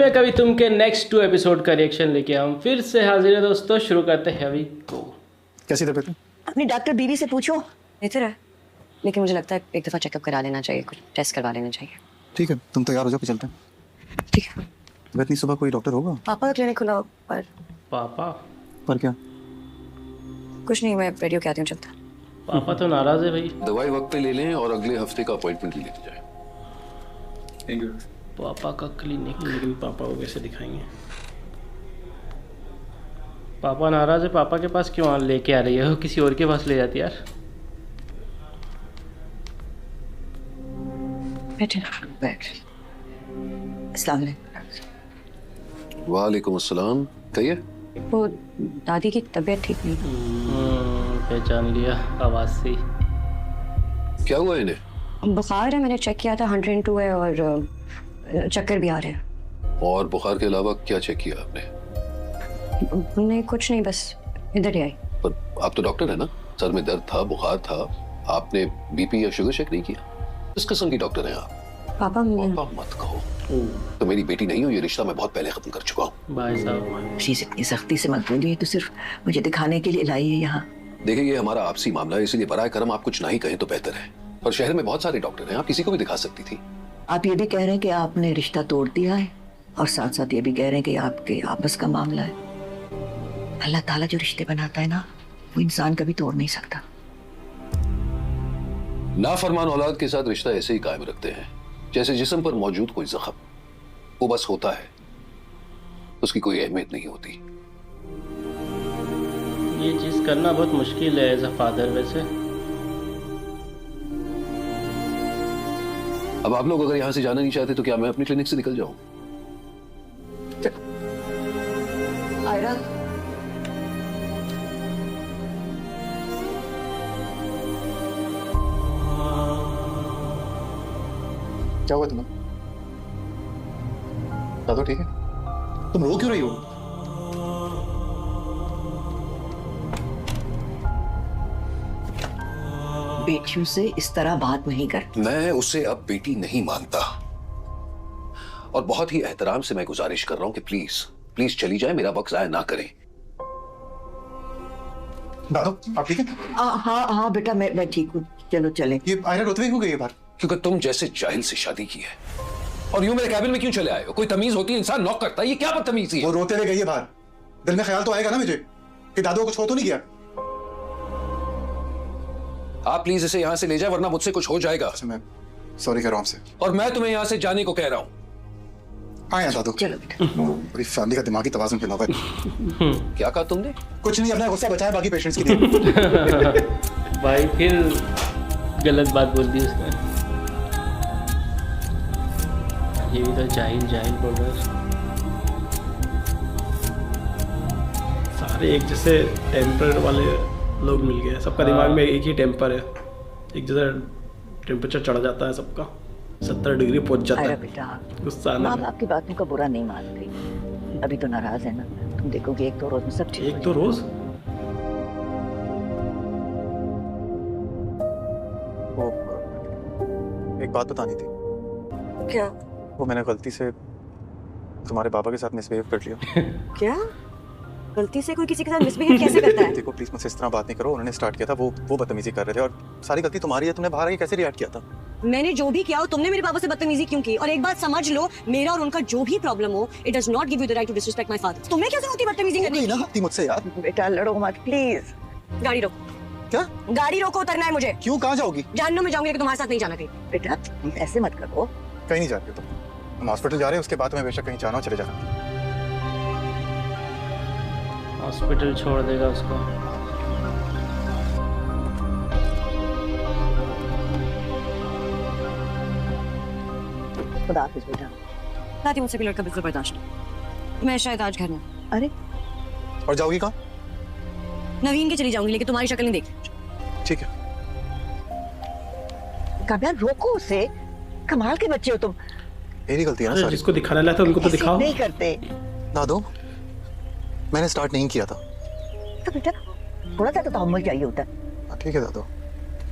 मैं कभी तुम के नेक्स्ट 2 एपिसोड का रिएक्शन लेके हम फिर से हाजिर है दोस्तों। शुरू करते हैं अभी को। कैसी तबीयत है? अपनी डॉक्टर बीवी से पूछो। बेहतर है, लेकिन मुझे लगता है एक दफ़ा चेकअप करा लेना चाहिए, कुछ टेस्ट करवा लेना चाहिए। ठीक है, तुम तैयार हो जाओ, चलते हैं। ठीक है। तो इतनी सुबह कोई डॉक्टर होगा? पापा का क्लिनिक खुला हो, पर पापा पर क्या? कुछ नहीं, मैं रेडियो कहती हूँ, चलता। पापा तो नाराज है भाई। दवाई वक्त पे ले लें और अगले हफ्ते का अपॉइंटमेंट लेते जाएं। Thank you. पापा का क्लिनिक, लेकिन पापा को कैसे दिखाएंगे? पापा नाराज है, पापा के पास क्यों लेके आ रही है? किसी और के पास ले जाती यार। बैठे बैठ। अस्सलाम वालेकुम। वालेकुम अस्सलाम। कहिए। वो दादी की तबीयत ठीक नहीं। पहचान लिया आवाज़ से। क्या हुआ इन्हें? बुखार है, मैंने चेक किया था 102 है, और चक्कर भी आ रहे हैं। और बुखार के अलावा क्या चेक किया आपने? नहीं कुछ नहीं, बस इधर ही आई। पर आप तो डॉक्टर है ना, सर में दर्द था, बुखार था, आपने बीपी या शुगर चेक नहीं किया? किस किस्म की डॉक्टर हैं आप? पापा पापा मत कहो, तो मेरी बेटी नहीं हो, ये रिश्ता मैं बहुत पहले खत्म कर चुका हूँ। भाई साहब प्लीज इतनी सख्ती से मत बोलिए, तो सिर्फ मुझे दिखाने के लिए लाई है यहाँ। देखिए, ये हमारा आपसी मामला है, इसीलिए बराए करम आप कुछ नहीं कहें तो बेहतर है। और शहर में बहुत सारे डॉक्टर हैं, आप किसी को भी दिखा सकती थी। आप ये भी कह रहे हैं कि आपने रिश्ता तोड़ दिया है, और साथ साथ ये भी कह रहे हैं कि आपके आपस का मामला है। अल्लाह ताला जो रिश्ते बनाता है ना, वो इंसान कभी तोड़ नहीं सकता। नाफरमान औलाद के साथ रिश्ता ऐसे ही कायम रखते हैं जैसे जिस्म पर मौजूद कोई जख्म, वो बस होता है, उसकी कोई अहमियत नहीं होती। ये चीज़ करना बहुत मुश्किल है एज अ फादर। वैसे अब आप लोग अगर यहाँ से जाना नहीं चाहते तो क्या मैं अपनी क्लिनिक से निकल जाऊं? आयरा, क्या हुआ तुम्हें? दादो ठीक है? तुम रो क्यों रही हो? बेटियों से इस तरह बात नहीं कर। मैं उसे अब बेटी नहीं मानता, और बहुत ही एहतराम से मैं गुजारिश कर रहा हूं कि प्लीज प्लीज चली जाए, मेरा वक्त जाया ना करें। दादो आप ठीक है? हाँ हाँ बेटा, मैं ठीक हूँ, चलो चलें। ये आयरा रोते हुए क्यों गई है बाहर? क्योंकि तुम जैसे जाहिल से शादी की है, और यूं मेरे कैबिन में क्यों चले आए हो? कोई तमीज होती है, इंसान नॉक करता है, ये क्या बदतमीजी है? वो रोते हुए गई है बाहर, दिल में ख्याल तो आएगा ना मुझे कि दादू को कुछ हो तो नहीं किया। आप प्लीज इसे यहाँ से ले जाए, वरना मुझसे कुछ हो जाएगा। अच्छा, मैं सॉरी कह रहा हूँ आपसे। और मैं तुम्हें यहाँ से जाने को कह रहा हूँ। आया दादू, चलो बेटा। पूरी फैमिली का दिमागी तवाज़ुन खिला हुआ है। क्या कहा तुमने? कुछ नहीं, अपना गुस्सा बचाया बाकी पेशेंट्स के लिए। भाई फिर गलत बात बोल दी उसने। ये भी तो जाहिल जाहिल बोल रहा है। सारे एक जैसे टेम्पर वाले लोग मिल गए, सबका दिमाग में एक ही टेम्पर है, एक जैसा टेम्परेचर चढ़ जाता है सबका, 70 डिग्री पहुंच जाता आयरा है बेटा, गुस्सा आने माँ में। बाप की बातों का बुरा नहीं मानती। अभी तो नाराज है ना, तुम देखोगे एक दो रोज में सब ठीक हो एक तो रोज वो एक बात बतानी थी। क्या? वो मैंने गलती से तुम्हारे पापा के साथ मिसबिहेव कर लिया। क्या गलती से कोई किसी के साथ मिसबिहेव कैसे करता है? देखो प्लीज मुझसे इस तरह बात नहीं करो, उन्होंने स्टार्ट किया था, वो बदतमीजी कर रहे थे, और सारी गलती तुम्हारी है। तुमने बाहर आके कैसे रिएक्ट किया था? मैंने जो भी किया हो, तुमने मेरे पापा से बदतमीजी क्यों की? और एक बात समझ लो, मेरा और उनका जो भी प्रॉब्लम हो, it does not give you the right to disrespect my father. तुम्हें कैसे होती बदतमीजी करने नहीं की? ना हफ्ती मुझसे यार। बेटा लड़ो मत प्लीज। गाड़ी रोको। क्या? गाड़ी रोको, उतरना है मुझे। क्यों? कहाँ जाओगी? जानना मैं जाऊंगी, लेकिन तुम्हारे साथ नहीं जाना कहीं। बेटा ऐसे मत करो। कहीं नहीं जा रही हो तुम। हम हॉस्पिटल जा रहे हैं, उसके बाद तुम्हें बेशक कहीं जाना हो चले जाना। हॉस्पिटल छोड़ देगा उसको। खुदा हाफिज बेटा। दादी मुझसे भी लड़का बिल्कुल बर्दाश्त नहीं। मैं शायद आज घर में। अरे और जाओगी कहाँ? नवीन के चली जाऊंगी, लेकिन तुम्हारी शक्ल नहीं देखी। ठीक है। काव्या रोको उसे, कमाल के बच्चे हो तुम। मेरी गलती है ना अरे सारी। जिसको दिखाना लाया था उनको तो ऐसे दिखाओ। नहीं करते। दादो मैंने स्टार्ट नहीं किया था। तो बेटा थोड़ा सा तो तहम्मुल चाहिए होता है। हाँ, ठीक है दादो,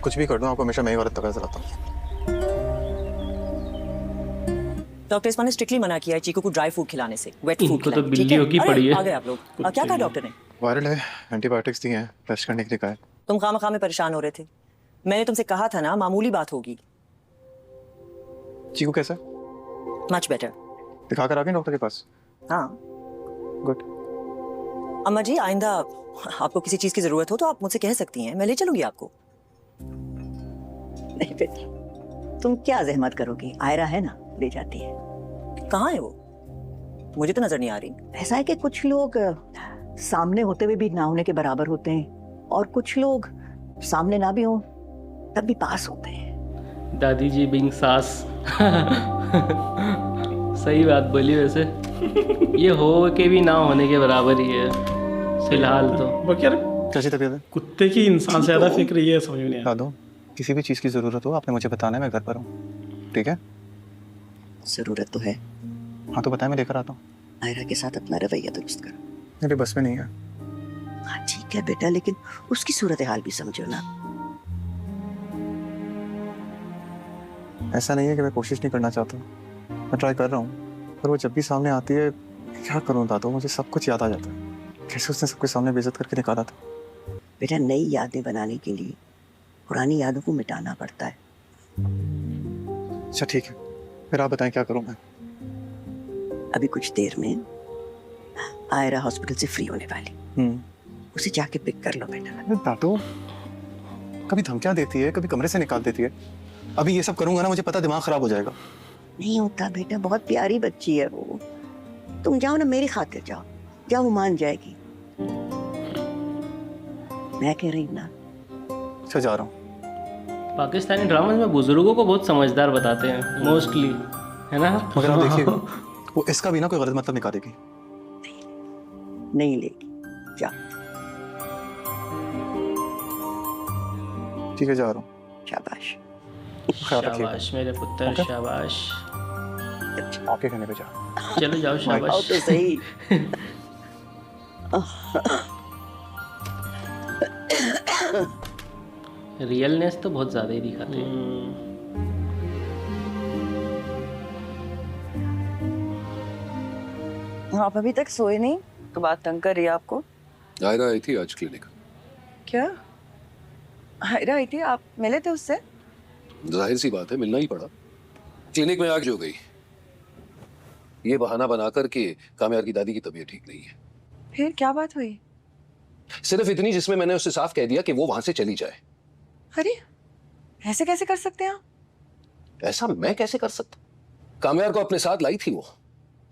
कुछ भी कर दूं आपको हमेशा मैं ही गलत तक नजर आता हूँ। डॉक्टर इस्मा ने स्ट्रिक्टली मना किया है चीकू को ड्राई फूड खिलाने से, वेट फूड इनको तो खिलाएं, ठीक बिल्लियों की अरे, पड़ी है। आ गए आप लोग। क्या कहा डॉक्टर ने? वायरल है, एंटीबायोटिक्स दिए हैं, टेस्ट करने के लिए कहा है। तुम खामखा में परेशान हो रहे थे। मैंने तुमसे कहा था ना मामूली बात होगी। चीकू कैसा? Much better. दिखा कर आ गए डॉक्टर के पास? हाँ गुड। अम्मा जी, आइंदा आपको किसी चीज की जरूरत हो तो आप मुझसे कह सकती हैं, मैं ले चलूंगी आपको। नहीं बेटी, तुम क्या जहमत करोगी, आयरा है ना, ले जाती है। कहाँ है वो? मुझे तो नजर नहीं आ रही। ऐसा है कि कुछ लोग सामने होते हुए भी ना होने के बराबर होते हैं, और कुछ लोग सामने ना भी हो तब भी पास होते हैं। दादी जी बिंग सास सही बात बोली वैसे। ये हो के भी ना होने के बराबर ही है फिलहाल तो। बाकी यार कैसी तबीयत है? कुत्ते की इंसान से ज्यादा फिक्र ये समझ में नहीं आता। दादू, किसी भी चीज़ की ज़रूरत हो आपने मुझे बताना है, मैं घर पर हूँ, ठीक है? जरूरत तो है। हाँ तो बताएं, मैं लेकर आता हूँ। आयरा के साथ अपना रवैया दुरुस्त करो। मेरे बस में नहीं है। हाँ ठीक है बेटा, लेकिन उसकी सूरत हाल भी समझो ना। ऐसा नहीं है कि मैं कोशिश नहीं करना चाहता, मैं ट्राई कर रहा हूँ, पर वो जब भी सामने आती है, क्या करूँ दादू, मुझे सब कुछ याद आ जाता है। कैसे उसने सबके सामने बेइज्जत करके निकाला था। बेटा, नई यादें बनाने के लिए पुरानी यादों को मिटाना पड़ता है। अच्छा ठीक है, फिर आप बताएं क्या करूँ मैं? अभी कुछ देर में आयरा हॉस्पिटल से फ्री होने वाली, उसे जाके पिक कर लो बेटा। दादू, कभी धमकियां देती है, कभी कमरे से निकाल देती है। अभी ये सब करूंगा ना, मुझे पता दिमाग खराब हो जाएगा। नहीं होता बेटा, बहुत प्यारी बच्ची है वो। तुम जाओ ना, मेरी खातिर जाओ, जाओ, वो मान जाएगी। मैं कह रही हूँ ना। अच्छा जा रहा हूँ। पाकिस्तानी ड्रामा में बुजुर्गों को बहुत समझदार बताते हैं मोस्टली, है ना? मगर आप देखिए, वो इसका भी ना कोई गलत मतलब निकालेगी। नहीं लेगी, जाओ। ठीक है, जा रहा हूँ। शाबाश। ख्याल रखिए। शाबाश मेरे पुत्र, शाबाश। आपके कहने पे जा। चलो जाओ, आओ शाबाश। तो सही। रियलनेस तो बहुत ज्यादा ही दिखाते हैं। आप अभी तक सोए नहीं? तो बात तंग कर रही है आपको? आयरा आई थी आज क्लिनिक। क्या आयरा आई थी? आप मिले थे उससे? जाहिर सी बात है, मिलना ही पड़ा। क्लिनिक में आग हो गई, ये बहाना बनाकर के कामयार की दादी की तबीयत ठीक नहीं है। फिर क्या बात हुई? सिर्फ इतनी जिसमें मैंने उससे साफ कह दिया कि वो वहां से चली जाए। अरे ऐसे कैसे कर सकते हैं आप? ऐसा मैं कैसे कर सकता? कामयार को अपने साथ लाई थी वो,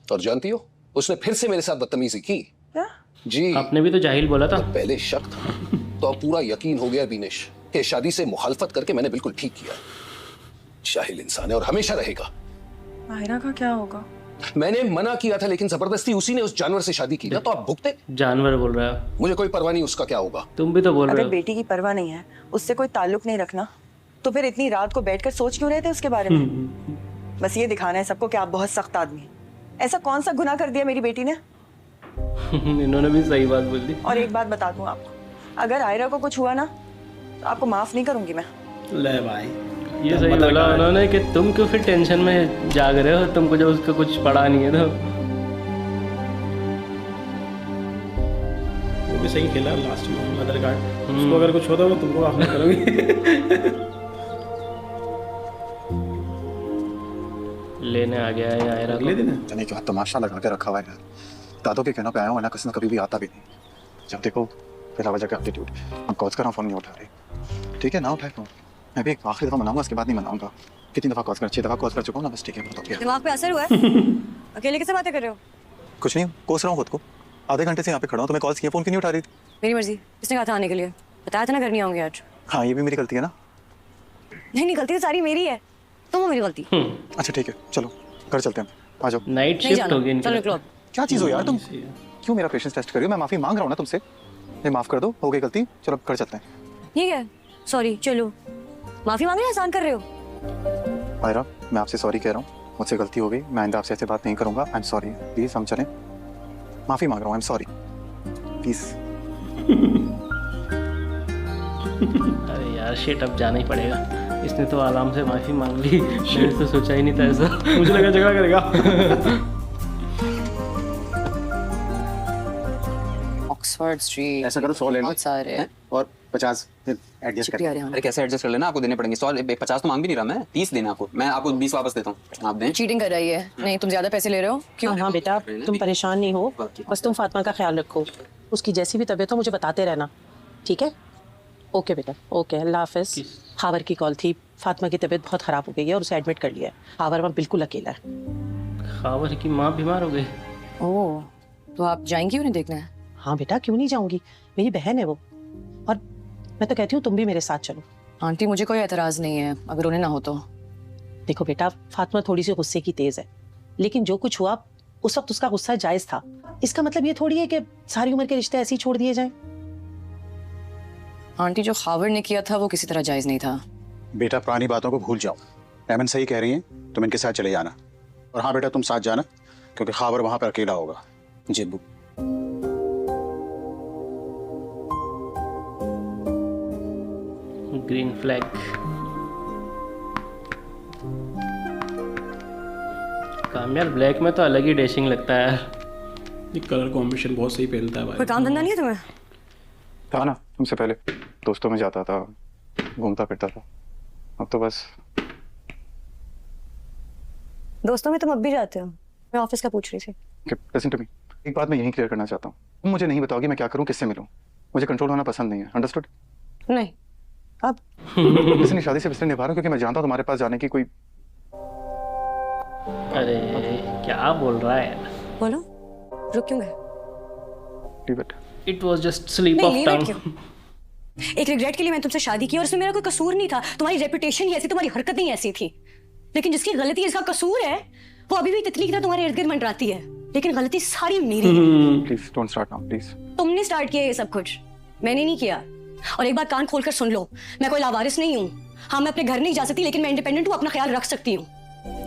और जानती हो उसने फिर से मेरे साथ बदतमीजी की। क्या? जी, आपने भी तो जाहिल बोला था। पहले शक था तो अब पूरा यकीन हो गया बीनेश कि शादी से मुखालफत करके मैंने बिल्कुल ठीक किया। जाहिल इंसान है और हमेशा रहेगा। आयरा का क्या होगा? मैंने मना किया था, लेकिन जबरदस्ती उसी ने उस जानवर से शादी की ना, तो आप भुगते। जानवर बोल रहा है। मुझे कोई परवाह नहीं उसका क्या होगा। तुम भी तो बोल रहे अगर हो। बेटी की परवाह नहीं है, उससे कोई ताल्लुक नहीं रखना, तो फिर इतनी रात को बैठकर सोच क्यों रहे थे उसके बारे में? बस ये दिखाना है सबको कि आप बहुत सख्त आदमी हैं। ऐसा कौन सा गुनाह कर दिया मेरी बेटी ने? इन्होंने भी सही बात बोल दी। और एक बात बता दूं आपको, अगर आयरा को कुछ हुआ ना तो आपको माफ नहीं करूंगी मैं। ले भाई, ये सही बोला उन्होंने कि तुम क्यों फिर टेंशन में जाग रहे हो, तुमको जब उसका कुछ पड़ा नहीं है तो। वो भी सही खेला लास्ट में मदर कार्ड। उसको अगर कुछ होता तो तुमको माफ नहीं करूंगी। लेने आ गया है आयरा को। अगले दिन है। जाने क्या तमाशा लगा के रखा हुआ है यार। दादों के कहना पे आया हूँ, वरना किसी ने कभी भी आता भी नहीं। जब देखो फिर वजह का एप्टीट्यूड। हम कॉल कर रहा हूँ, फोन नहीं उठा रहे। ठीक है ना उठाए फोन, मैं भी एक आखिरी दफा मनाऊंगा, उसके बाद नहीं मनाऊंगा। कितनी दफा कॉल कर, 6 दफा कॉल कर चुका हूँ ना, बस ठीक है, बहुत हो गया। दिमाग पे असर हुआ है? अकेले कैसे बातें कर रहे हो? कुछ नहीं, कोस रहा हूँ खुद को। आधे घंटे से यहाँ पे खड़ा हूँ, तुम्हें कॉल किया, फोन क्यों नहीं उठा रही थी? मेरी मर्जी, किसने कहा था आने के लिए? बताया था ना घर नहीं आऊंगी आज। हाँ ये भी मेरी गलती है ना। नहीं, गलती तो सारी मेरी है, तुम हो मेरी गलती। अच्छा ठीक है, चलो घर चलते हैं, आ जाओ। नाइट नहीं शिफ्ट जाना, होगी चलो इनकी। निकलो अब। क्या चीज़ हो यार तुम, क्यों मेरा पेशेंस टेस्ट कर रही हो? मैं माफी मांग रहा हूँ ना तुमसे, ये माफ कर दो, हो गई गलती, चलो घर चलते हैं। ठीक है, सॉरी, चलो। माफी मांगना आसान कर रहे हो। आयरा, मैं आपसे सॉरी कह रहा हूँ, मुझसे गलती हो गई, मैं आइंदा आपसे ऐसे बात नहीं करूंगा। आई एम सॉरी, प्लीज हम चलें। माफी मांग रहा हूँ, आई एम सॉरी, प्लीज। अरे यार शिट, अब जाना ही पड़ेगा। इसने तो आराम से माफी मांग ली, मैंने तो सोचा ही नहीं था ऐसा। मुझे लगा झगड़ा करेगा। ऑक्सफोर्ड स्ट्रीट ऐसा करो 100 ले लो बहुत सारे हैं। और 50 एडजस्ट कर। शुक्रिया रेहान। अरे कैसे एडजस्ट कर लेना, आपको देने पड़ेंगे 100। 50 तो मांग भी नहीं रहा मैं, 30 देना आपको। मैं आपको 20 वापस देता हूँ, आप दें। चीटिंग कर रही है। नहीं, तुम ज्यादा पैसे ले रहे हो। क्यों? हाँ बेटा, तुम परेशान नहीं हो, बस तुम फातिमा का ख्याल रखो। उसकी जैसी भी तबीयत हो मुझे बताते रहना, ठीक है? ओके बेटा, ओके, अल्लाह हाफिज। हावर की कॉल थी, फातिमा की तबीयत बहुत ख़राब हो गई है और उसे एडमिट कर लिया है। हावर वहाँ बिल्कुल अकेला है। खावर की माँ बीमार हो गई। ओह, तो आप जाएंगी उन्हें देखने? हाँ बेटा, क्यों नहीं जाऊंगी, मेरी बहन है वो। और मैं तो कहती हूँ तुम भी मेरे साथ चलो। आंटी, मुझे कोई एतराज़ नहीं है अगर उन्हें ना हो तो। देखो बेटा, फातिमा थोड़ी सी गुस्से की तेज है, लेकिन जो कुछ हुआ उस वक्त उसका गुस्सा जायज था। इसका मतलब ये थोड़ी है कि सारी उम्र के रिश्ते ऐसे ही छोड़ दिए जाएं। आंटी, जो खावर ने किया था वो किसी तरह जायज नहीं था। बेटा पुरानी बातों को भूल जाओ, एमन सही कह रही है, तुम इनके साथ चले जाना। और हाँ बेटा, तुम साथ जाना क्योंकि खावर वहां पर अकेला होगा। जी अब्बू। Green flag. कामयाब ब्लैक में तो अलग ही डैशिंग लगता है। ये कलर कॉम्बिनेशन बहुत सही पहनता है कोई भाई। काम धंधा नहीं है तुम्हें? था ना, तुमसे पहले दोस्तों में जाता था, घूमता फिरता था। अब तो बस। दोस्तों में तुम अब भी जाते हो? मैं ऑफिस का पूछ रही थी। लिसन टू मी, एक बात मैं यहीं क्लियर करना चाहता हूँ। तुम मुझे नहीं बताओगी मैं क्या करूँ, किससे मिलूँ। मुझे कंट्रोल होना पसंद नहीं है, अंडरस्टूड? नहीं। अब इसलिए शादी से इसलिए निभा रहा हूँ क्योंकि मैं जानता हूँ तुम्हारे पास जाने की कोई। अरे क्या बोल रहा है यार। बोलो, रुक क्यों गए? इट वाज जस्ट स्लीप नहीं, ऑफ leave it टंग। क्यों? एक रिग्रेट के लिए मैंने तुमसे शादी की और उसमें मेरा कोई कसूर नहीं था। तुम्हारी रेपुटेशन ही ऐसी, तुम्हारी हरकतें ही ऐसी थी। लेकिन जिसकी गलती, जिसका कसूर है, वो अभी भी तितली की तरह तुम्हारे इर्द गिर्द मंडराती है। लेकिन गलती सारी मेरी है। Please don't start now please. तुमने स्टार्ट किया ये सब कुछ, मैंने नहीं किया। और एक बात कान खोलकर सुन लो, मैं कोई लावारिस नहीं हूँ। हाँ, मैं अपने घर नहीं जा सकती, लेकिन मैं इंडिपेंडेंट हूँ, अपना ख्याल रख सकती हूँ।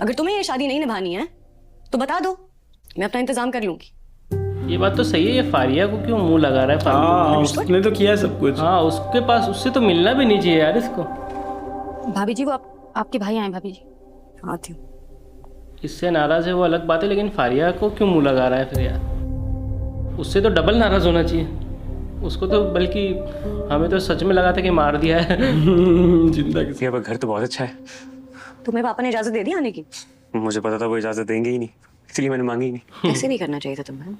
अगर तुम्हें ये शादी नहीं निभानी है तो बता दो, मैं अपना इंतजाम कर लूंगी। ये बात तो सही है, ये फारिया को क्यों मुंह लगा रहा है फालतू? हाँ, उसने तो किया है सब कुछ। हाँ, उसके पास, उससे तो मिलना भी नहीं चाहिए यार इसको। भाभी जी, वो आपके भाई आए। भाभी जी आती हूँ। इससे नाराज है वो अलग बात है, लेकिन फारिया को क्यों मुंह लगा रहा है फिर यार? उससे तो डबल नाराज होना चाहिए उसको तो, बल्कि हमें तो सच में लगा था कि मार दिया है। जिंदा घर तो बहुत अच्छा है। तुम्हें पापा ने इजाजत दे दी आने की? मुझे पता था वो इजाजत देंगे ही नहीं, इसलिए मैंने मांगी ही नहीं। ऐसे नहीं करना चाहिए था तुम्हें।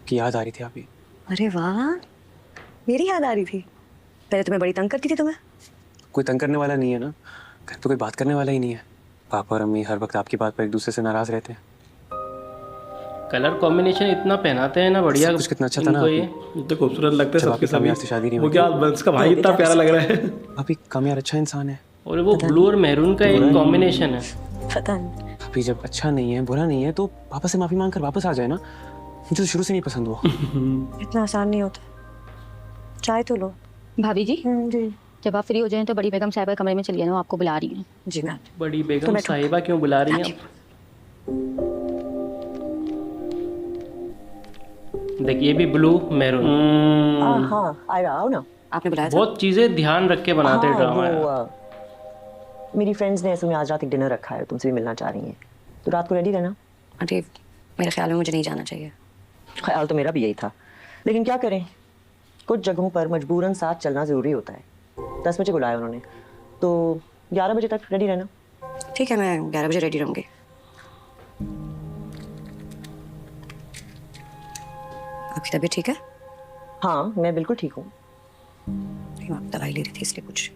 कि याद आ रही थी आप ही। अरे वाह, मेरी याद आ रही थी। पहले तुम्हें बड़ी तंग करती थी। तुम्हें कोई तंग करने वाला नहीं है ना, घर पे कोई बात करने वाला ही नहीं है। पापा और अम्मी हर वक्त आपकी बात पर एक दूसरे से नाराज रहते हैं। कलर कॉम्बिनेशन इतना पहनाते हैं ना, बढ़िया कुछ कितना अच्छा था ना। ये तो खूबसूरत लगता है सबके सामने। से शादी नहीं वो क्या उसका भाई इतना प्यारा लग रहा है। अभी कामयाब अच्छा इंसान है। और वो ब्लू और मैरून का एक कॉम्बिनेशन है। पता नहीं। अभी जब अच्छा नहीं है, बुरा नहीं है, तो पापा से माफी मांगकर वापस आ जाए ना। मुझे तो शुरू से नहीं पसंद वो। इतना आसान नहीं होता। चाय तो लो। भाभी जी, जी। जब आप फ्री हो जाएं तो बड़ी बेगम साहिबा कमरे में चलिए ना, वो आपको बुला रही हैं। जी मैम। बड़ी बेगम साहिबा क्यों बुला रही हैं? देखिए भी ब्लू मैरून। हाँ, आओ ना। आपने बुलाया था? बहुत चीजें ध्यान रख के बनाते हैं ड्रामा। मेरी फ्रेंड्स ने ऐसे में आज रात एक डिनर रखा है, तुमसे भी मिलना चाह रही हैं, तो रात को रेडी रहना। आंटी, मेरे ख्याल में मुझे नहीं जाना चाहिए। ख्याल तो मेरा भी यही था, लेकिन क्या करें, कुछ जगहों पर मजबूरन साथ चलना ज़रूरी होता है। 10 बजे बुलाया उन्होंने, तो 11 बजे तक रेडी रहना। ठीक है, मैं 11 बजे रेडी रहूँगी। आपकी तबीयत ठीक है? हाँ, मैं बिल्कुल ठीक हूँ। आप दवाई ले रही थी इसलिए कुछ।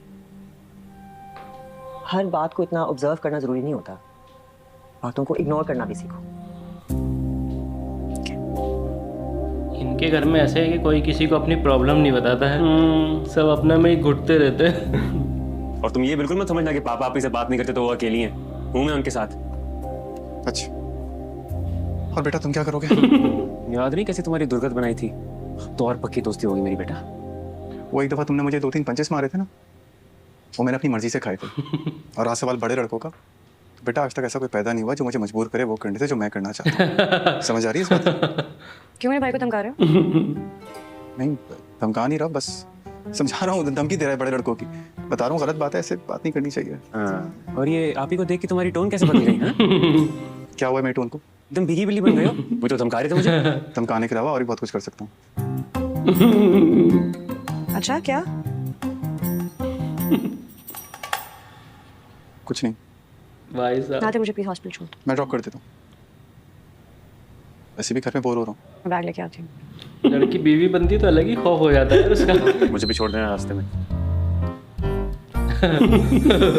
हर बात को इतना ऑब्जर्व करना ज़रूरी नहीं होता, बातों को इग्नोर करना भी सीखो। इनके घर में ऐसे है कि कोई किसी को अपनी प्रॉब्लम नहीं बताता है, सब अपना में ही घुटते रहते हैं। और तुम ये बिल्कुल मत समझना कि पापा आप ही से बात नहीं करते तो वो अकेली हैं। हूँ मैं उनके साथ। अच्छा, और बेटा तुम क्या करोगे? याद नहीं कैसे तुम्हारी दुर्गत बनाई थी? तो और पक्की दोस्ती होगी मेरी बेटा। वो एक दफा तुमने मुझे 2-3 पंचेस मारे थे ना, वो मैंने अपनी मर्जी से खाए थे। और आज सवाल बड़े लड़कों का, तो बेटा आज तक ऐसा कोई पैदा नहीं हुआ जो मुझे मजबूर करे वो करने से जो मैं करना चाहता हूँ। समझ आ रही है इस बात? क्यों मेरे भाई को धमका रहे हो? नहीं, धमका नहीं रहा, बस समझा रहा हूँ। धमकी दे रहा है बड़े लड़कों की। बता रहा हूँ गलत बात है, ऐसे बात नहीं करनी चाहिए। हाँ। और ये आप ही को देख के तुम्हारी टोन कैसे बदल गई? हाँ? क्या हुआ मेरी टोन को? एकदम बिगी बिल्ली बन गए हो। वो तो धमका रहे थे मुझे। धमकाने के अलावा और भी बहुत कुछ कर सकता हूँ। अच्छा क्या? कुछ नहीं। भाई साहब आते मुझे प्लीज हॉस्पिटल छोड़ दो। मैं ड्रॉप कर देता हूँ, वैसे भी घर में बोर हो रहा हूँ। मैं बैग लेके आती हूँ। लड़की बीवी बनती तो अलग ही खौफ हो जाता है उसका। मुझे भी छोड़ देना रास्ते में।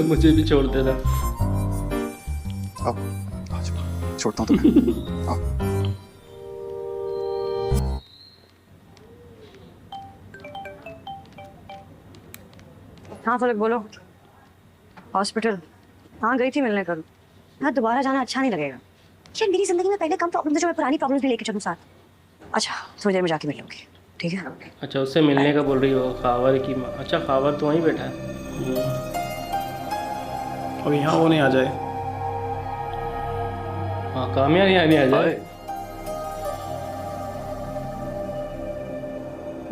मुझे भी छोड़ देना। आओ, आ जाओ, छोड़ता हूँ तुम्हें। आओ। हाँ फलक बोलो। हॉस्पिटल हाँ गई थी मिलने कल। हाँ दोबारा जाना अच्छा नहीं लगेगा। यार मेरी जिंदगी में पहले कम प्रॉब्लम थे जो मैं पुरानी प्रॉब्लम्स भी लेके चलूँ साथ। अच्छा थोड़ी देर में जाके मिल लूँगी, ठीक है? अच्छा उससे मिलने का बोल रही हो, खावर की माँ। अच्छा खावर तो वहीं बैठा है। अब यहाँ वो नहीं आ जाए। हाँ कामयाब यहाँ नहीं आ जाए।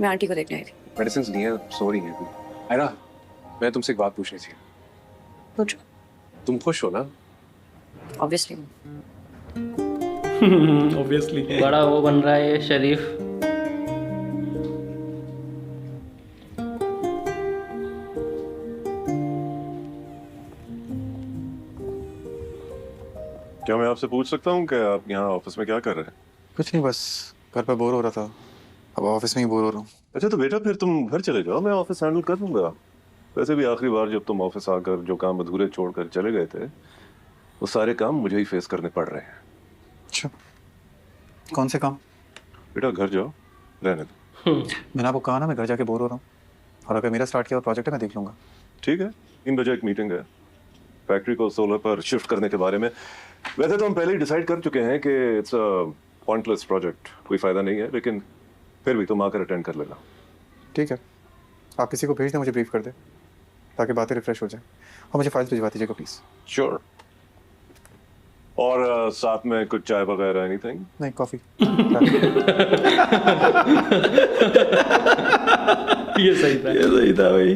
मैं आंटी को देखने आई थी। मेडिसिन ली है, सो रही है अभी। आयरा, मैं तुमसे एक बात पूछनी थी। पूछो। तुम खुश हो ना? ऑब्वियसली। ऑब्वियसली बड़ा वो बन रहा है ये शरीफ। क्या मैं आपसे पूछ सकता हूँ कि आप यहाँ ऑफिस में क्या कर रहे हैं? कुछ नहीं, बस घर पर बोर हो रहा था, अब ऑफिस में ही बोर हो रहा हूँ। अच्छा तो बेटा फिर तुम घर चले जाओ, मैं ऑफिस हैंडल कर दूंगा। वैसे भी आखिरी बार जब तुम ऑफिस आकर जो काम अधूरे छोड़कर चले गए थे, वो सारे काम मुझे ही फेस करने पड़ रहे हैं। अच्छा कौन से काम? बेटा घर जाओ, रहने दो। मैंने आपको कहा ना मैं घर जाके बोर हो रहा हूँ, और अगर मेरा स्टार्ट किया हुआ प्रोजेक्ट है मैं देख लूँगा। ठीक है, 3 बजे एक मीटिंग है फैक्ट्री को सोलर पर शिफ्ट करने के बारे में। वैसे तो हम पहले ही डिसाइड कर चुके हैं कि इट्स अ पॉइंटलेस प्रोजेक्ट, कोई फायदा नहीं है, लेकिन फिर भी तुम आकर अटेंड कर लेना। ठीक है, आप किसी को भेज दें, मुझे ब्रीफ कर दे ताकि बातें रिफ्रेश हो जाए, और मुझे फाइल्स भिजवा दीजिएगा प्लीज। श्योर। और साथ में कुछ चाय वगैरह एनीथिंग? नहीं, कॉफी। ये सही था, ये सही था भाई।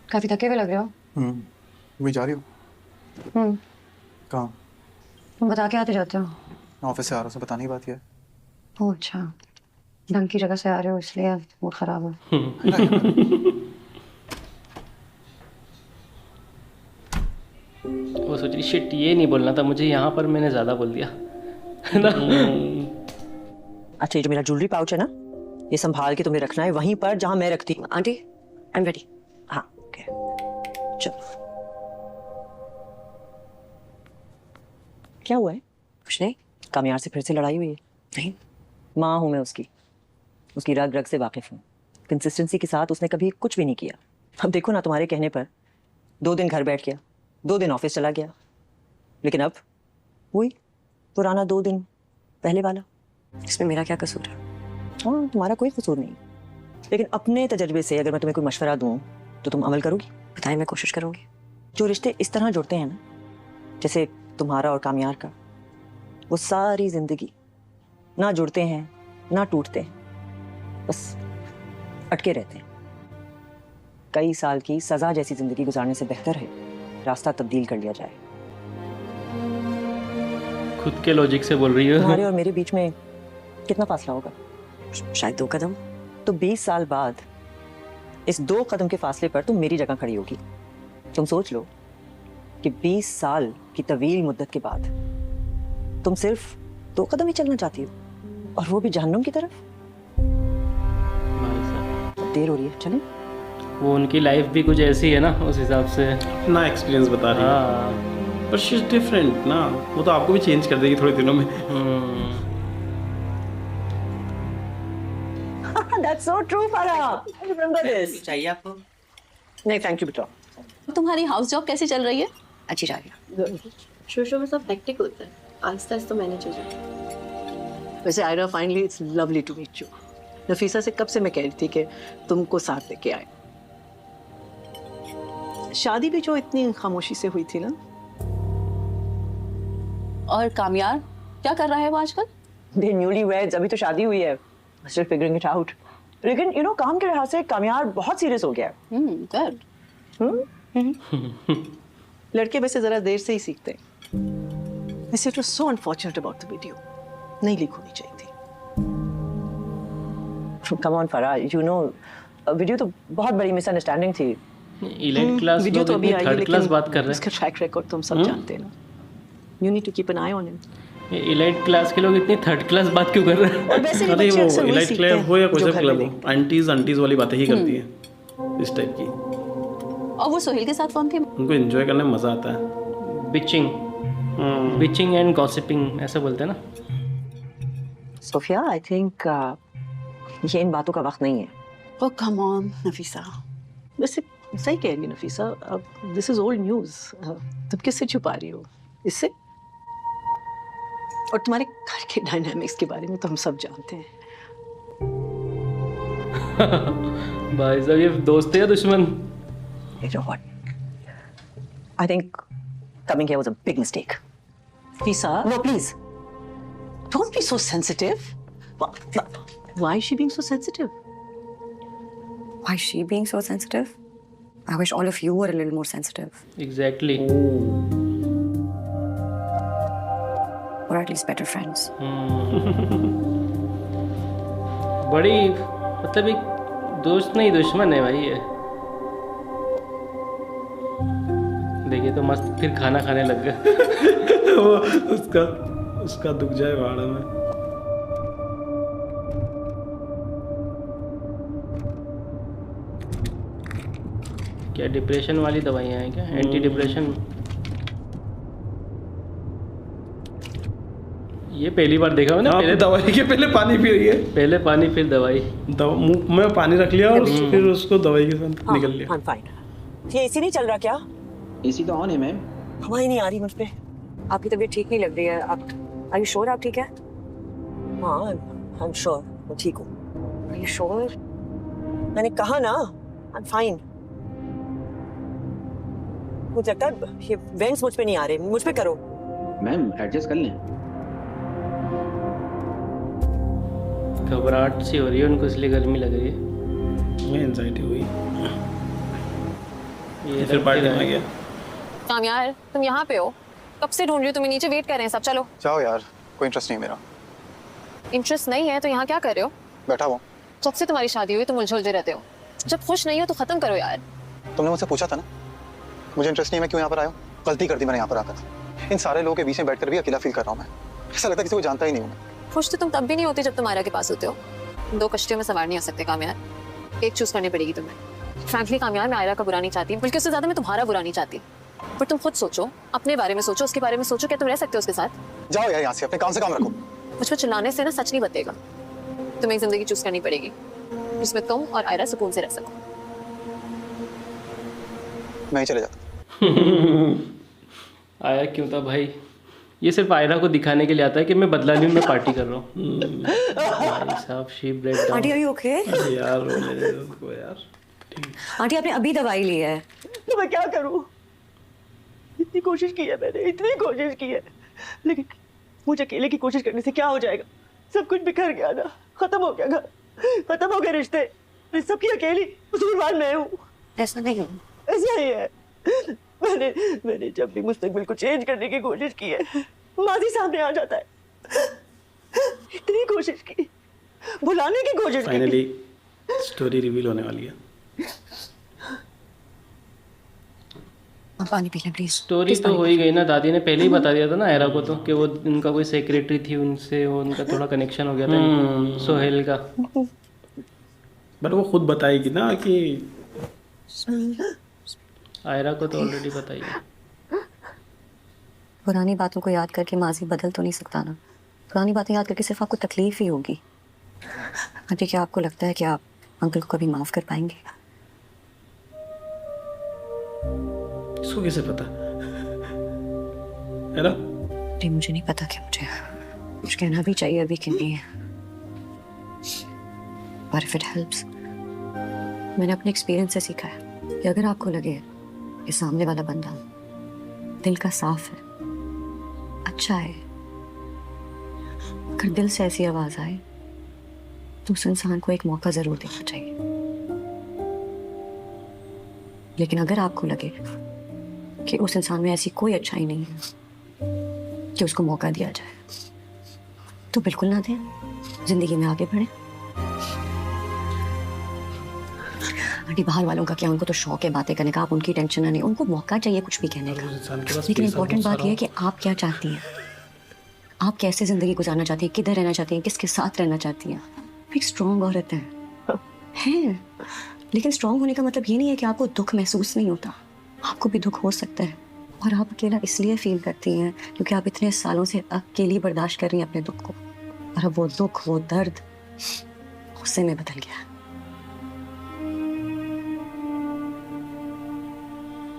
काफी थके हुए लग रहे हो। मैं जा रही हूँ। कहाँ? तुम बता के आते जाते हो। ऑफिस से आ रहा हूँ, बताने की बात है। ओह अच्छा, ढंग की जगह से आ रहे हो इसलिए मूड खराब हो। वो सोच रही शिट ये नहीं बोलना था मुझे, यहाँ पर मैंने ज्यादा बोल दिया है ना। अच्छा ये जो मेरा ज्वेलरी पाउच है ना, ये संभाल के तुम्हें रखना है वहीं पर जहां मैं रखती हूँ। Aunty I am ready. हाँ ओके चलो। क्या हुआ है? कुछ नहीं। कामयार से फिर से लड़ाई हुई है? नहीं। माँ हूँ मैं उसकी रग रग से वाकिफ हूँ। कंसिस्टेंसी के साथ उसने कभी कुछ भी नहीं किया। अब देखो ना, तुम्हारे कहने पर 2 दिन घर बैठ गया, 2 दिन ऑफिस चला गया, लेकिन अब वही पुराना 2 दिन पहले वाला। इसमें मेरा क्या कसूर है? हाँ तुम्हारा कोई कसूर नहीं, लेकिन अपने तजर्बे से अगर मैं तुम्हें कोई मशवरा दूँ तो तुम अमल करोगी? बताइए, मैं कोशिश करूंगी। जो रिश्ते इस तरह जुड़ते हैं ना, जैसे तुम्हारा और कामयार का, वो सारी जिंदगी ना जुड़ते हैं ना टूटते हैं, बस अटके रहते हैं। कई साल की सजा जैसी जिंदगी गुजारने से बेहतर है रास्ता तब्दील कर लिया जाए। खुद के लॉजिक से बोल रही हो। तुम्हारे और मेरे बीच में कितना फासला होगा? शायद 2 कदम। तो 20 साल बाद इस 2 कदम के फासले पर तुम मेरी जगह खड़ी होगी। तुम सोच लो कि 20 साल की तवील मुद्दत के बाद तुम सिर्फ 2 कदम ही चलना चाहती हो, और वो भी जहन्नुम की तरफ। देर हो रही है, चलें? वो उनकी लाइफ भी कुछ ऐसी है ना, उस हिसाब से अपना एक्सपीरियंस बता रही है। पर शी इज डिफरेंट ना, वो तो आपको भी चेंज कर देगी थोड़े दिनों में। That's so true, Farah. I remember this. चाहिए आपको? नहीं थैंक यू बेटा। तुम्हारी हाउस जॉब कैसी चल रही है? अच्छी जा रही है। शुरू में सब हेक्टिक होता है, आहिस्ता आहिस्ता मैनेज हो जाए। वैसे Aira, finally it's lovely to meet you. Nafisa से कब से मैं कह रही थी कि तुमको साथ लेके आए। शादी भी जो इतनी खामोशी से हुई थी ना। और कामयार क्या कर रहा है वो आजकल? दे न्यूली वेड्स, अभी तो शादी हुई है, स्टिल फिगरिंग इट आउट। लेकिन यू नो काम के लिहाज से कामयार बहुत सीरियस हो गया है। गुड। लड़के वैसे जरा देर से ही सीखते हैं। वैसे it was so unfortunate about the video, नहीं लीक होनी चाहिए थी। Come on Farah, you know video तो बहुत बड़ी मिसअंडरस्टैंडिंग थी। इलाइट क्लास वीडियो लोग तो अभी इतनी आई है, थर्ड क्लास लेकिन बात कर रहे उसका ट्रैक रिकॉर्ड तुम सब जानते हैं ना। You need to keep an eye on him. हैं। इलाइट क्लास के लोग इतनी थर्ड क्लास बात क्यों कर रहे हैं? और वैसे भी अरे बच्चे वो अक्सर वही इलाइट सीखते क्लब हो या हैं कोई जो सा घर क्लब में हो, आंटीज वाली बातें ही करती हैं इस टाइप की। और वो सोहेल के साथ कौन थे? उनको एंजॉय करने में मजा आता है। बिचिंग एंड गॉसिपिंग ऐसा बोलते हैं ना। सोफिया, आई थिंक ये इन बातों का वक्त नहीं है। Oh, come on, Nafisa. वैसे सही कह रही है Nafisa, this is old news. तुम किससे छुपा रही हो? इससे? और तुम्हारे घर के डायनामिक्स के बारे में तो हम सब जानते हैं। भाई साहब, ये दोस्त है या दुश्मन? You know what? I think coming here was a big mistake. Fisa? No, please. Don't be so sensitive. Why is she being so sensitive? Why is she being so sensitive? I wish all of you were a little more sensitive. Exactly. Or at least better friends. बड़ी मतलब एक दोस्त नहीं दुश्मन है भाई ये। देखिए तो मस्त फिर खाना खाने लग गए। वो उसका दुख जाए भाड़ा में। क्या डिप्रेशन वाली दवाइयाँ हैं क्या? Anti depression. ये पहली बार देखा मैंने। पहले दवाई के पहले पानी पी रही है। पहले पानी फिर दवाई। मुंह में पानी रख लिया और फिर उसको दवाई के साथ निकल लिया। I'm fine. ये एसी नहीं चल रहा क्या? एसी तो ऑन है मैम। हवा ही नहीं आ रही मुझ पे। आपकी तबीयत ठीक नहीं लग रही है। आप Are you sure आप ठीक है? हाँ, I'm sure. मैं ठीक हूँ। Are you sure? मैंने कहा ना, I'm fine. मुझे लगता है ये वेंट्स मुझ पे नहीं आ रहे, मुझ पे करो। मैम एडजस्ट कर लें। घबराहट सी हो रही है उनको, इसलिए गर्मी लग रही है। मुझे एंजाइटी हुई। ये फिर पार्टी में गया। कामयार, तुम यहाँ पे हो? कब से ढूंढ रही हो? तुम्हें नीचे वेट कर रहे हैं सब। चलो जाओ यार, कोई इंटरेस्ट नहीं मेरा। इंटरेस्ट नहीं है तो यहाँ क्या कर रहे हो? बैठा हुआ। जब से तुम्हारी शादी हुई तुम उलझे रहते हो। जब खुश नहीं हो तो खत्म करो यार। तुमने मुझसे पूछा था ना, मुझे इंटरेस्ट नहीं है, मैं क्यों यहाँ पर आया हूँ? गलती कर दी मैंने यहाँ पर आकर। इन सारे लोगों के बीच में बैठकर भी अकेला फील कर रहा हूँ मैं। ऐसा लगता है किसी को जानता ही नहीं हूँ मैं। खुश तो तुम तब भी नहीं होते जब तुम आयरा के पास होते हो। दो कश्तियों में सवार नहीं हो सकते कामयार, एक चूज करनी पड़ेगी तुम्हें। फ्रैंकली कामयार, मैं आयरा का बुरा नहीं चाहती, बल्कि उससे ज्यादा मैं तुम्हारा बुरा नहीं चाहती। पर तुम खुद सोचो, अपने बारे में सोचो, उसके बारे में सोचो। क्या तुम रह सकते हो उसके साथ? जाओ यार यहाँ से, अपने काम से काम रखो। मुझ पर चिल्लाने से ना सच नहीं बतेगा। तुम्हें एक जिंदगी चूज करनी पड़ेगी जिसमें तुम और आयरा सुकून से रह सको। मैं ही चले जाता। आया क्यों था भाई? ये सिर्फ आयरा को दिखाने के लिए आता है कि मैं बदला लूं, मैं पार्टी कर रहा हूँ। भाई साहब, she break down. Aunty, are you okay? अरे यार रोने दे उसको यार। आंटी, आपने अभी दवाई ली है। तो मैं क्या करूं? इतनी कोशिश की है मैंने, इतनी कोशिश की है, लेकिन मुझे अकेले की कोशिश करने से क्या हो जाएगा? सब कुछ बिखर गया ना, खत्म हो गया घर, खत्म हो गए रिश्ते। सबकी अकेली कसूरवार मैं हूँ। ऐसा नहीं हूँ। ऐसा ही है। मैंने जब भी मुस्तकबिल को चेंज करने की कोशिश की है, माजी सामने आ जाता है। इतनी कोशिश की, भुलाने की कोशिश की। फाइनली स्टोरी रिवील होने वाली है। पानी पी लें प्लीज। स्टोरी तो हो ही गई ना, दादी ने पहले ही बता दिया था ना आयरा को तो, कि वो उनका कोई सेक्रेटरी थी, उनसे वो उनका थोड़ा कनेक्शन हो गया था सोहेल का। बट वो खुद बताएगी ना कि आयरा को तो ऑलरेडी बताई है। पुरानी बातों को याद करके माजी बदल तो नहीं सकता ना। पुरानी बातें याद करके सिर्फ आपको तकलीफ ही होगी। आंटी, क्या आपको लगता है कि आप अंकल को कभी माफ कर पाएंगे? इसको कैसे पता है ना? जी मुझे नहीं पता कि मुझे कुछ कहना भी चाहिए अभी कि नहीं। But if it helps, मैंने अपने एक्सपीरियंस से सीखा है कि अगर आपको लगे कि सामने वाला बंदा दिल का साफ है, अच्छा है, अगर दिल से ऐसी आवाज आए तो उस इंसान को एक मौका जरूर देना चाहिए। लेकिन अगर आपको लगे कि उस इंसान में ऐसी कोई अच्छाई नहीं है कि उसको मौका दिया जाए, तो बिल्कुल ना दें, जिंदगी में आगे बढ़े। आंटी, बाहर वालों का क्या, उनको तो शौक है बातें करने का, आप उनकी टेंशन ना नहीं, उनको मौका चाहिए कुछ भी कहने का। लेकिन इंपॉर्टेंट बात यह है कि आप क्या चाहती हैं, आप कैसे जिंदगी गुजारना चाहती हैं, किधर रहना चाहती हैं, किसके साथ रहना चाहती हैं। एक स्ट्रॉन्ग औरत है, लेकिन स्ट्रॉन्ग होने का मतलब ये नहीं है कि आपको दुख महसूस नहीं होता। आपको भी दुख हो सकता है, और आप अकेला इसलिए फील करती हैं क्योंकि आप इतने सालों से अकेली बर्दाश्त कर रही हैं अपने दुख को, और अब वो दुख, वो दर्द गुस्से में बदल गया।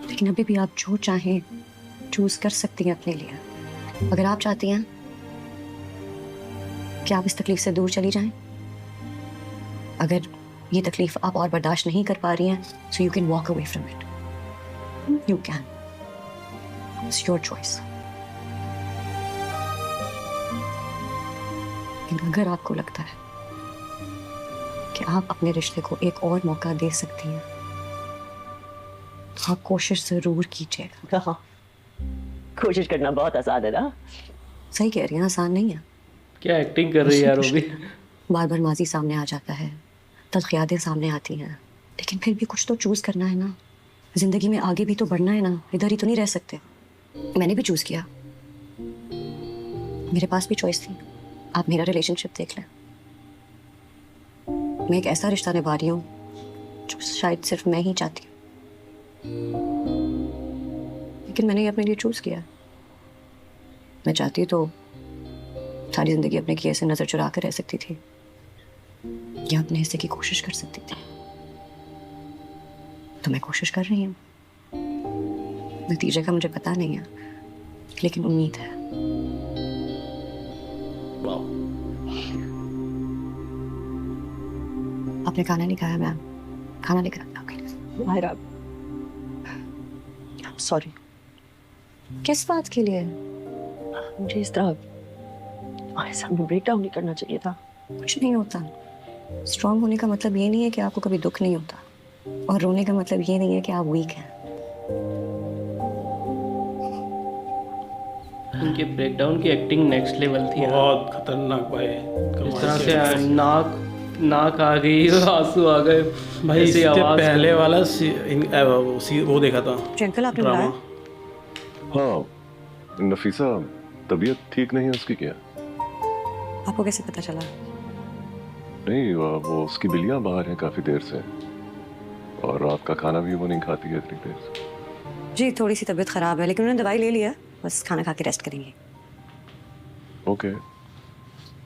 लेकिन अभी भी आप जो चाहें चूज कर सकती हैं अपने लिए। अगर आप चाहती हैं कि आप इस तकलीफ से दूर चली जाएं, अगर ये तकलीफ आप और बर्दाश्त नहीं कर पा रही हैं, so you can walk away from it. You can, it's your choice. लेकिन अगर आपको लगता है कि आप अपने रिश्ते को एक और मौका दे सकती हैं, तो आप कोशिश जरूर कीजिएगा। हाँ, कोशिश करना बहुत आसान है ना। सही कह रही हैं, आसान नहीं है। क्या एक्टिंग कर रही है यार वो भी। बार बार माजी सामने आ जाता है, तलखियातें सामने आती हैं, लेकिन फिर भी कुछ तो चूज करना है ना। जिंदगी में आगे भी तो बढ़ना है ना, इधर ही तो नहीं रह सकते। मैंने भी चूज किया, मेरे पास भी चॉइस थी। आप मेरा रिलेशनशिप देख लें, मैं एक ऐसा रिश्ता निभा रही हूँ जो शायद सिर्फ मैं ही चाहती हूँ, लेकिन मैंने ये अपने लिए चूज किया। मैं चाहती तो सारी जिंदगी अपने किए से नजर चुरा कर रह सकती थी, या अपने हिस्से की कोशिश कर सकती थी। तो मैं कोशिश कर रही हूँ, नतीजे का मुझे पता नहीं है, लेकिन उम्मीद है। आपने खाना नहीं खाया मैम, खाना लेकर आता हूँ आपके लिए। सॉरी। किस बात के लिए? मुझे इस तरह ऐसा ब्रेक डाउन नहीं करना चाहिए था। कुछ नहीं होता। स्ट्रांग होने का मतलब ये नहीं है कि आपको कभी दुख नहीं होता, और रोने का मतलब ये नहीं है कि आप वीक हैं। उनके ब्रेकडाउन की एक्टिंग नेक्स्ट लेवल थी, बहुत खतरनाक भाई। इस तरह से नाक आ गई, आंसू आ गए भाई। इससे पहले वाला वो देखा था अंकल, आपने बुलाया? हाँ, नफीसा तबीयत ठीक नहीं है उसकी। क्या आपको कैसे पता चला? नहीं, वो उसकी बिल्लियां बाहर हैं काफी देर से, और रात का खाना भी वो नहीं खाती है इतनी देर से। जी थोड़ी सी तबीयत खराब है, लेकिन उन्होंने दवाई ले लिया, बस खाना खा के रेस्ट करेंगे। ओके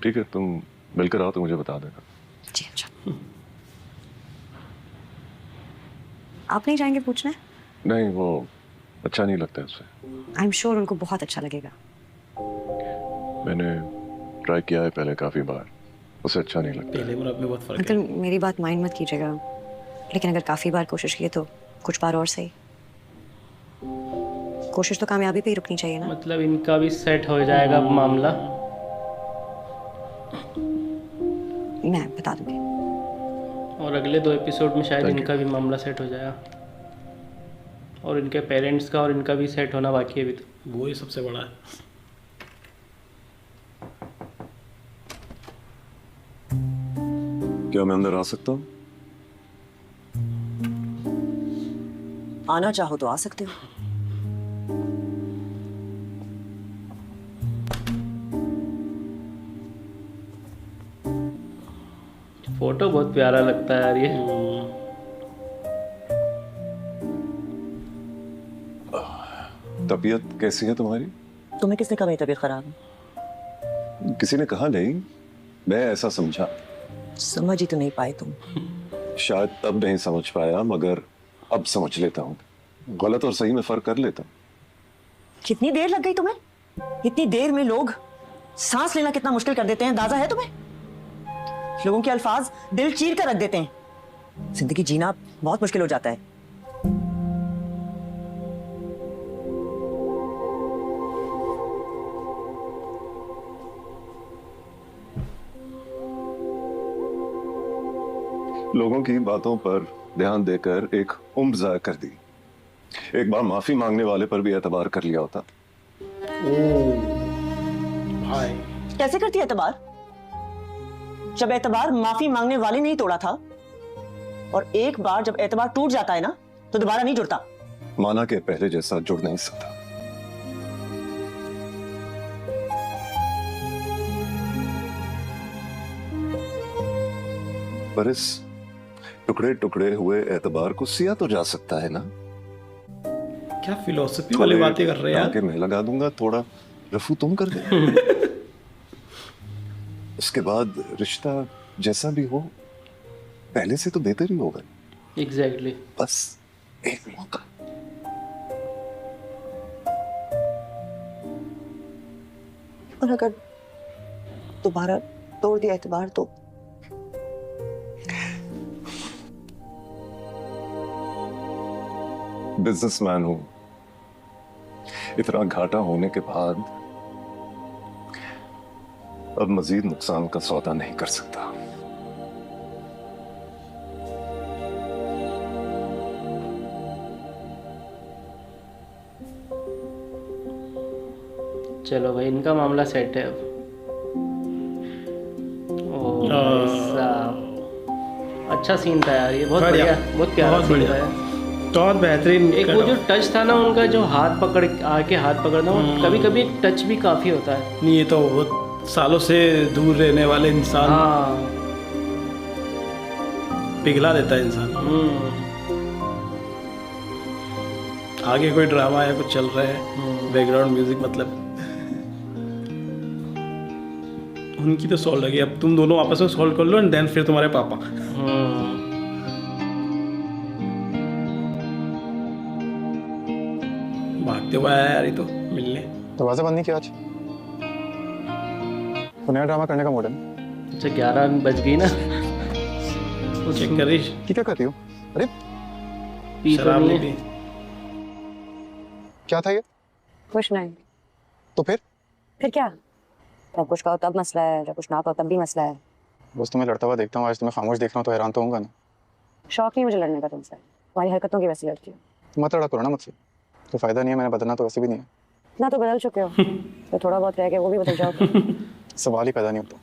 ठीक है, तुम मिलकर आओ तो मुझे बता देना। जी अच्छा। आप नहीं जाएंगे पूछने? नहीं, वो अच्छा नहीं लगता है उससे। आई एम श्योर उनको बहुत अच्छा लगेगा। मैंने ट्राई किया है पहले काफी बार, उसे अच्छा नहीं लगता। पहले और अब में बहुत फर्क अंकल मेरी बात माइंड मत कीजिएगा, लेकिन अगर काफी बार कोशिश की तो कुछ बार और सही। कोशिश तो कामयाबी पे ही रुकनी चाहिए ना। मतलब इनका भी सेट हो जाएगा मामला। मैं बता दूंगी। और अगले 2 एपिसोड में शायद इनका भी मामला सेट हो जाएगा, और इनके पेरेंट्स का और इनका भी सेट होना बाकी है अभी तो। वो ही सबसे बड़ा है। क्या मैं अंदर आ सकता हूँ? आना चाहो तो आ सकते हो। फोटो बहुत प्यारा लगता है यार ये। तबीयत कैसी है तुम्हारी? तुम्हें किसने कहा मेरी तबीयत खराब है? किसी ने कहा नहीं, मैं ऐसा समझा। समझ ही तो नहीं पाए तुम। शायद तब नहीं समझ पाया, मगर अब समझ लेता हूँ। गलत और सही में फर्क कर लेता हूँ। कितनी देर लग गई तुम्हें? इतनी देर में लोग सांस लेना कितना मुश्किल कर देते हैं, अंदाजा है तुम्हें? लोगों के अल्फाज दिल चीर कर रख देते हैं। जिंदगी जीना बहुत मुश्किल हो जाता है। लोगों की बातों पर ध्यान देकर एक उम्र ज़ाया कर दी। एक बार माफी मांगने वाले पर भी एतबार कर लिया होता। भाई कैसे करती है एतबार? जब एतबार माफी मांगने वाले ने ही तोड़ा था, और एक बार जब एतबार टूट जाता है ना तो दोबारा नहीं जुड़ता। माना के पहले जैसा जुड़ नहीं सकता। पर इस टुकड़े टुकड़े हुए एतबार को सिया तो जा सकता है ना। क्या फिलोसफी वाली बातें कर रहे हैं यार। मैं लगा दूंगा, थोड़ा रफू तुम कर दे। उसके बाद रिश्ता जैसा भी हो पहले से तो बेहतर ही होगा। एग्जैक्टली। बस एक मौका। और अगर दोबारा तोड़ दिया एतबार तो बिजनेसमैन हूं, इतना घाटा होने के बाद अब मजीद नुकसान का सौदा नहीं कर सकता। चलो भाई, इनका मामला सेट है अब। ओह भाई साहब, अच्छा सीन था यार ये, बहुत बढ़िया, बहुत प्यारा सीन था यार, बहुत बेहतरीन। एक वो जो टच था ना उनका, जो हाथ पकड़ आके हाथ पकड़ना, कभी कभी एक टच भी काफी होता है। नहीं, ये तो बहुत सालों से दूर रहने वाले इंसान पिघला देता है इंसान। आगे कोई ड्रामा या कुछ चल रहा है, बैकग्राउंड म्यूजिक, मतलब उनकी तो सॉल्व लगी। अब तुम दोनों आपस में सॉल्व कर लो एंड देन फिर तुम्हारे पापा। भागते हुए आया यार ये तो मिलने। दरवाजा बंद नहीं किया आज? तो नया ड्रामा करने का मूड है। अच्छा 11 बज गई ना। चेक कर रही क्या कर रही हो? अरे पी तो नहीं है। क्या था ये? कुछ नहीं। तो फिर क्या? जब कुछ कहो तब मसला है, जब कुछ ना कहो तब भी मसला है। बस तुम्हें लड़ता हुआ देखता हूँ, आज तुम्हें खामोश देख रहा हूँ तो हैरान तो होऊंगा ना। शौक नहीं मुझे लड़ने का तुमसे, तुम्हारी हरकतों की वजह से लड़ती हूँ। मत लड़ा करो ना मुझसे, तो फायदा नहीं है, मैंने बदलना तो वैसे भी नहीं है। इतना तो बदल चुके हो, तो थोड़ा बहुत रह गया वो भी बदल जाओ। सवाल ही पैदा नहीं होता।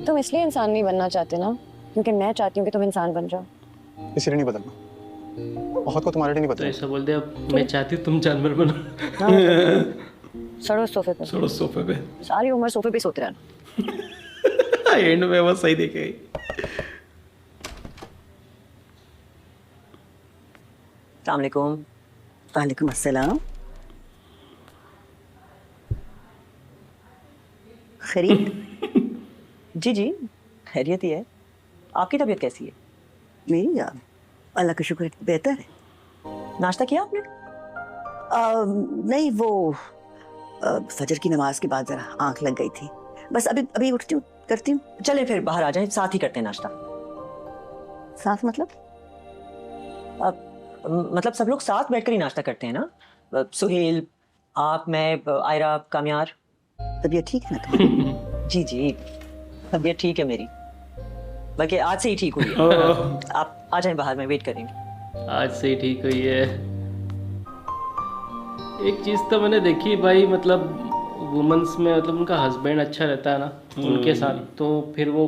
तुम इसलिए इंसान नहीं बनना चाहते ना क्योंकि मैं चाहती हूँ कि तुम इंसान बन जाओ। इसलिए नहीं बदलना, बहुत को तुम्हारे लिए नहीं तो बदलना। ऐसा बोल दे, अब मैं चाहती हूँ तुम जानवर बनो। सड़ो सोफे पे, सड़ो सोफे पे, सारी उम्र सोफे पे सोते रहना। एंड में वो सही देखे। अस्सलाम वालेकुम। वालेकुम अस्सलाम। खैरियत? जी जी खैरियत ही है। आपकी तबीयत कैसी है? मेरी अल्लाह का शुक्र बेहतर है। नाश्ता किया आपने? नहीं, वो फजर की नमाज के बाद जरा आंख लग गई थी, बस अभी अभी उठती हूँ, करती हूँ। चले फिर बाहर आ जाएं, साथ ही करते हैं नाश्ता। साथ मतलब? मतलब सब लोग साथ बैठकर ही नाश्ता करते हैं ना। सुहेल, आप, मैं, आयरा, कामयार। तबीयत ठीक है ना तुम्हारी? जी जी तबीयत ठीक है मेरी, बल्कि आज से ही ठीक हुई है। आप आ जाएं बाहर, मैं वेट करेंगे। आज से ही ठीक हुई है। एक चीज़ तो मैंने देखी भाई, मतलब वुमेन्स में, मतलब उनका हस्बैंड अच्छा रहता है ना उनके साथ, तो फिर वो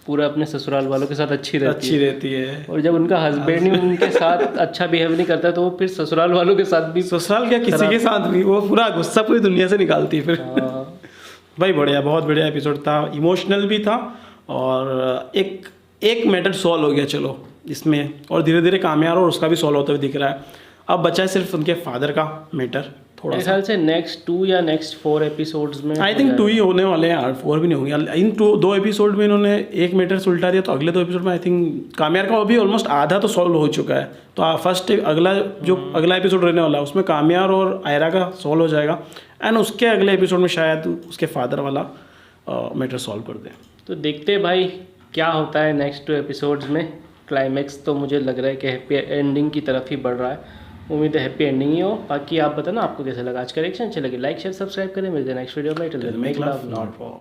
पूरा अपने ससुराल वालों के साथ अच्छी रहती है। और जब उनका हस्बैंड ही उनके साथ अच्छा बिहेव नहीं करता, तो वो फिर ससुराल वालों के साथ भी, ससुराल क्या किसी के साथ भी, वो पूरा गुस्सा पूरी दुनिया से निकालती है फिर। भाई बढ़िया, बहुत बढ़िया एपिसोड था, इमोशनल भी था, और एक मैटर सॉल्व हो गया चलो इसमें, और धीरे धीरे कामयाब और उसका भी सॉल्व होता हुआ दिख रहा है। अब बचा है सिर्फ उनके फादर का मैटर थोड़ा सा। ख्याल से नेक्स्ट 2 या नेक्स्ट 4 एपिसोड्स में आई थिंक 2 ही होने वाले हैं यार, 4 भी नहीं होंगे। इन 2 एपिसोड में इन्होंने एक मैटर सुलटा दिया, तो अगले 2 एपिसोड में आई थिंक कामयार का अभी ऑलमोस्ट आधा तो सॉल्व हो चुका है। तो फर्स्ट अगला एपिसोड रहने वाला है उसमें कामयार और आयरा का सॉल्व हो जाएगा, एंड उसके अगले एपिसोड में शायद उसके फादर वाला मैटर सॉल्व कर दें। तो देखते हैं भाई क्या होता है नेक्स्ट 2 एपिसोड्स में। क्लाइमैक्स तो मुझे लग रहा है कि हैप्पी एंडिंग की तरफ ही बढ़ रहा है, उम्मीद है हैप्पी एंडिंग ही हो। बाकी आप बताना आपको कैसा लगा आज का रिएक्शन। अच्छे लगे लाइक शेयर सब्सक्राइब करें, मिलते हैं नेक्स्ट वीडियो में। Till then make love not war.